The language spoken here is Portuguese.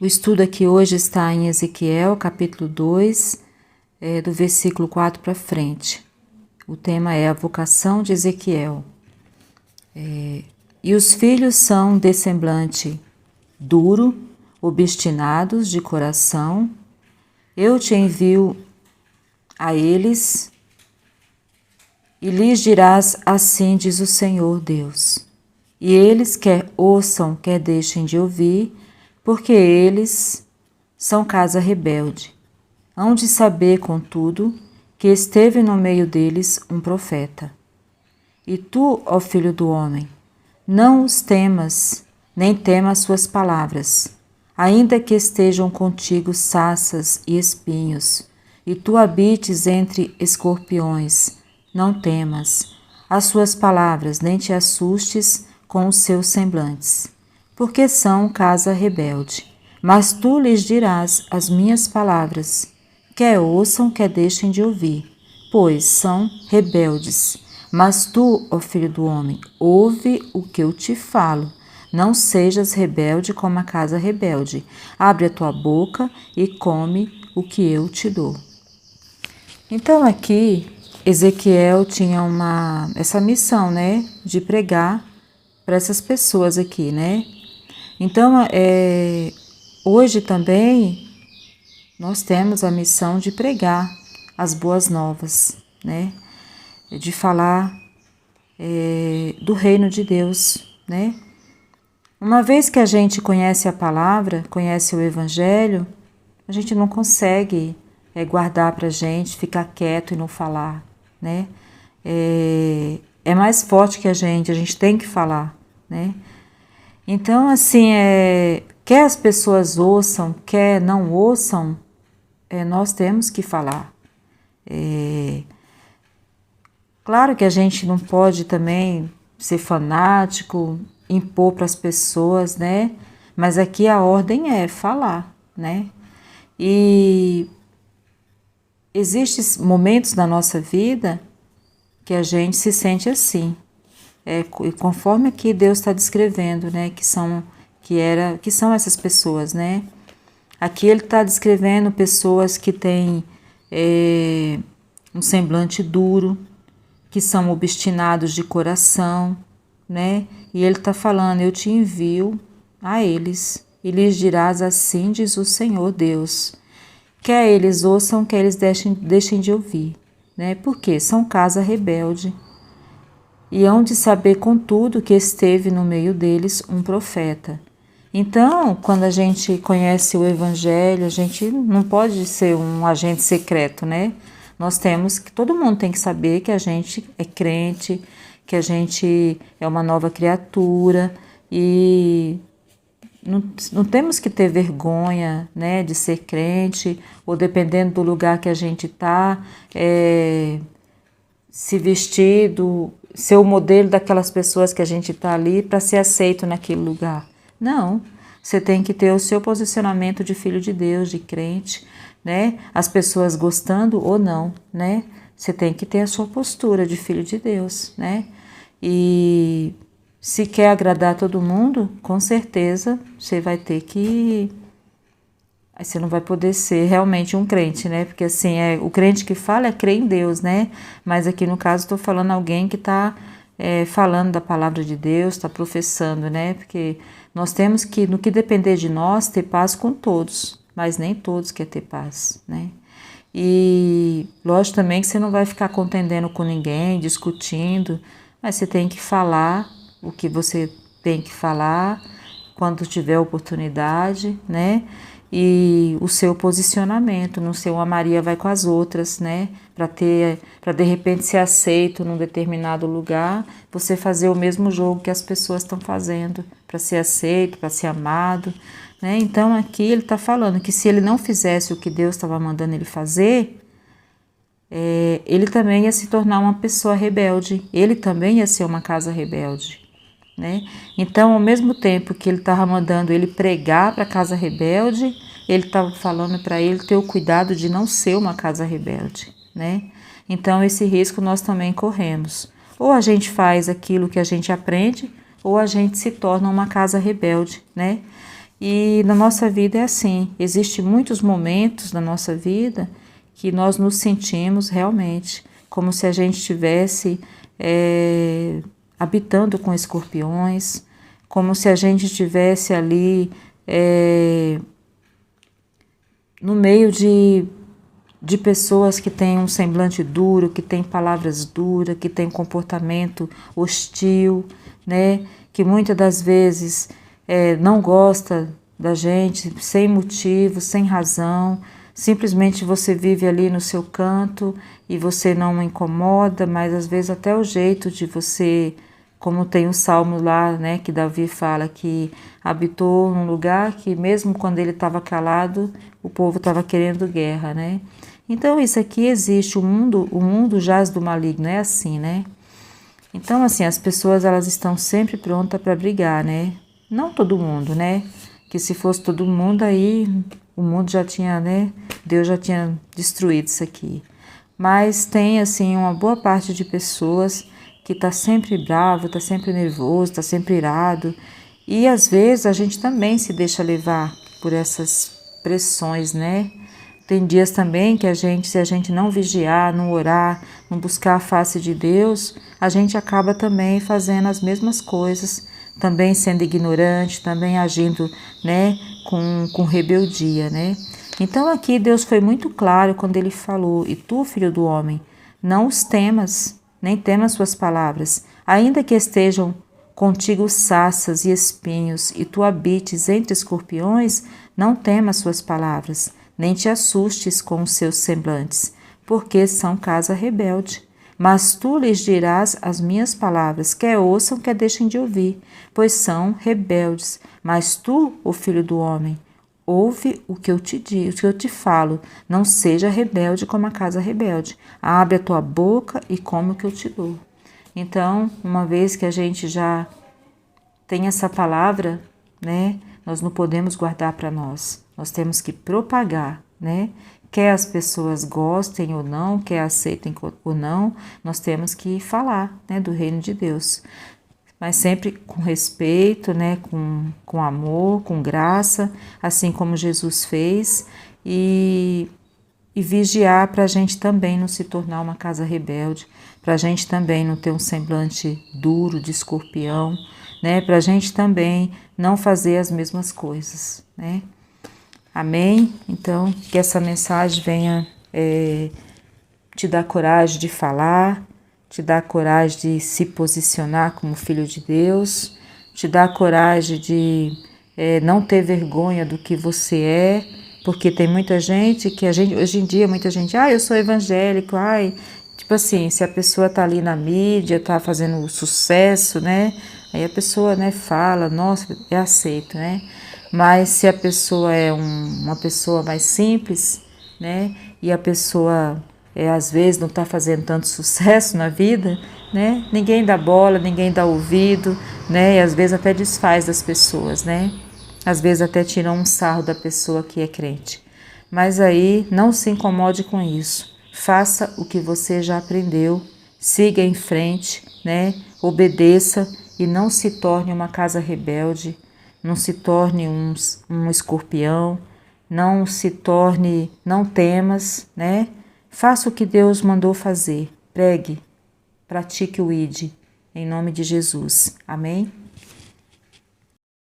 O estudo aqui hoje está em Ezequiel, capítulo 2, do versículo 4 para frente. O tema é a vocação de Ezequiel. E os filhos são de semblante duro, obstinados de coração. Eu te envio a eles e lhes dirás: assim diz o Senhor Deus. E eles quer ouçam, quer deixem de ouvir, porque eles são casa rebelde. Hão de saber, contudo, que esteve no meio deles um profeta. E tu, ó filho do homem, não os temas, nem temas suas palavras, ainda que estejam contigo sarças e espinhos, e tu habites entre escorpiões, não temas as suas palavras, nem te assustes com os seus semblantes, porque são casa rebelde. Mas tu lhes dirás as minhas palavras, quer ouçam, quer deixem de ouvir, pois são rebeldes. Mas tu, ó filho do homem, ouve o que eu te falo. Não sejas rebelde como a casa rebelde. Abre a tua boca e come o que eu te dou. Então aqui, Ezequiel tinha essa missão, né, de pregar para essas pessoas aqui, né? Então, hoje também nós temos a missão de pregar as boas novas, né? De falar do reino de Deus, né? Uma vez que a gente conhece a palavra, conhece o evangelho, a gente não consegue guardar para a gente, ficar quieto e não falar, né? É mais forte que a gente tem que falar, né? Então, assim, quer as pessoas ouçam, quer não ouçam, nós temos que falar. Claro que a gente não pode também ser fanático, impor para as pessoas, né? Mas aqui a ordem é falar, né? E existem momentos na nossa vida que a gente se sente assim, conforme aqui Deus está descrevendo, né? Que são essas pessoas, né? Aqui ele está descrevendo pessoas que têm um semblante duro, que são obstinados de coração, né? E ele está falando: eu te envio a eles, e lhes dirás: assim diz o Senhor Deus. Quer eles ouçam, quer eles deixem de ouvir, né? Porque são casa rebelde. E hão de saber, contudo, que esteve no meio deles um profeta. Então, quando a gente conhece o evangelho, a gente não pode ser um agente secreto, né? Todo mundo tem que saber que a gente é crente, que a gente é uma nova criatura e não temos que ter vergonha, né, de ser crente, ou dependendo do lugar que a gente está, se vestir, ser o modelo daquelas pessoas que a gente está ali para ser aceito naquele lugar. Não, você tem que ter o seu posicionamento de filho de Deus, de crente, né? As pessoas gostando ou não, né? Você tem que ter a sua postura de filho de Deus, né? E se quer agradar todo mundo, com certeza você vai ter que... Aí você não vai poder ser realmente um crente, né? Porque assim, o crente que fala crê em Deus, né? Mas aqui no caso estou falando alguém que está falando da palavra de Deus, está professando, né? Porque nós temos que, no que depender de nós, ter paz com todos, mas nem todos querem ter paz, né? E lógico também que você não vai ficar contendendo com ninguém, discutindo, mas você tem que falar o que você tem que falar quando tiver oportunidade, né? E o seu posicionamento, não ser uma Maria vai com as outras, né? Para de repente ser aceito num determinado lugar, você fazer o mesmo jogo que as pessoas estão fazendo, para ser aceito, para ser amado, né? Então aqui ele está falando que se ele não fizesse o que Deus estava mandando ele fazer, ele também ia se tornar uma pessoa rebelde, ele também ia ser uma casa rebelde, né? Então, ao mesmo tempo que ele estava mandando ele pregar para a casa rebelde, ele estava falando para ele ter o cuidado de não ser uma casa rebelde, né? Então, esse risco nós também corremos. Ou a gente faz aquilo que a gente aprende, ou a gente se torna uma casa rebelde, né? E na nossa vida é assim, existem muitos momentos na nossa vida que nós nos sentimos realmente como se a gente estivesse habitando com escorpiões, como se a gente estivesse ali no meio de pessoas que têm um semblante duro, que têm palavras duras, que têm comportamento hostil, né? Que muitas das vezes não gosta da gente sem motivo, sem razão. Simplesmente você vive ali no seu canto e você não incomoda, mas às vezes até o jeito de você, como tem um salmo lá, né, que Davi fala que habitou num lugar que mesmo quando ele estava calado, o povo estava querendo guerra, né? Então isso aqui existe, o mundo jaz do maligno, é assim, né? Então assim, as pessoas elas estão sempre prontas para brigar, né? Não todo mundo, né? Que se fosse todo mundo aí, o mundo já tinha, né? Deus já tinha destruído isso aqui. Mas tem assim uma boa parte de pessoas que tá sempre bravo, tá sempre nervoso, tá sempre irado. E às vezes a gente também se deixa levar por essas pressões, né? Tem dias também que se a gente não vigiar, não orar, não buscar a face de Deus, a gente acaba também fazendo as mesmas coisas, também sendo ignorante, também agindo, né, com rebeldia, né? Então aqui Deus foi muito claro quando ele falou: "E tu, filho do homem, não os temas, nem temas suas palavras, ainda que estejam contigo sarças e espinhos, e tu habites entre escorpiões, não temas suas palavras, nem te assustes com os seus semblantes, porque são casa rebelde. Mas tu lhes dirás as minhas palavras, quer ouçam, quer deixem de ouvir, pois são rebeldes. Mas tu, o filho do homem, ouve o que eu te digo, o que eu te falo, não seja rebelde como a casa rebelde. Abre a tua boca e come o que eu te dou." Então, uma vez que a gente já tem essa palavra, né, nós não podemos guardar para nós. Nós temos que propagar, né? Quer as pessoas gostem ou não, quer aceitem ou não, nós temos que falar, né, do reino de Deus. Mas sempre com respeito, né, com amor, com graça, assim como Jesus fez, e vigiar para a gente também não se tornar uma casa rebelde, para a gente também não ter um semblante duro de escorpião, né, para a gente também não fazer as mesmas coisas, né? Amém? Então, que essa mensagem venha te dar coragem de falar, te dar coragem de se posicionar como filho de Deus, te dar coragem de não ter vergonha do que você é, porque tem muita gente que hoje em dia, muita gente, eu sou evangélico, tipo assim, se a pessoa tá ali na mídia, tá fazendo sucesso, né? Aí a pessoa, né, fala, nossa, é aceito, né? Mas se a pessoa é uma pessoa mais simples, né? E a pessoa às vezes não está fazendo tanto sucesso na vida, né? Ninguém dá bola, ninguém dá ouvido, né? E às vezes até desfaz das pessoas, né? Às vezes até tiram um sarro da pessoa que é crente. Mas aí não se incomode com isso. Faça o que você já aprendeu, siga em frente, né? Obedeça e não se torne uma casa rebelde, não se torne um escorpião, não se torne, não temas, né? Faça o que Deus mandou fazer, pregue, pratique o ID, em nome de Jesus. Amém?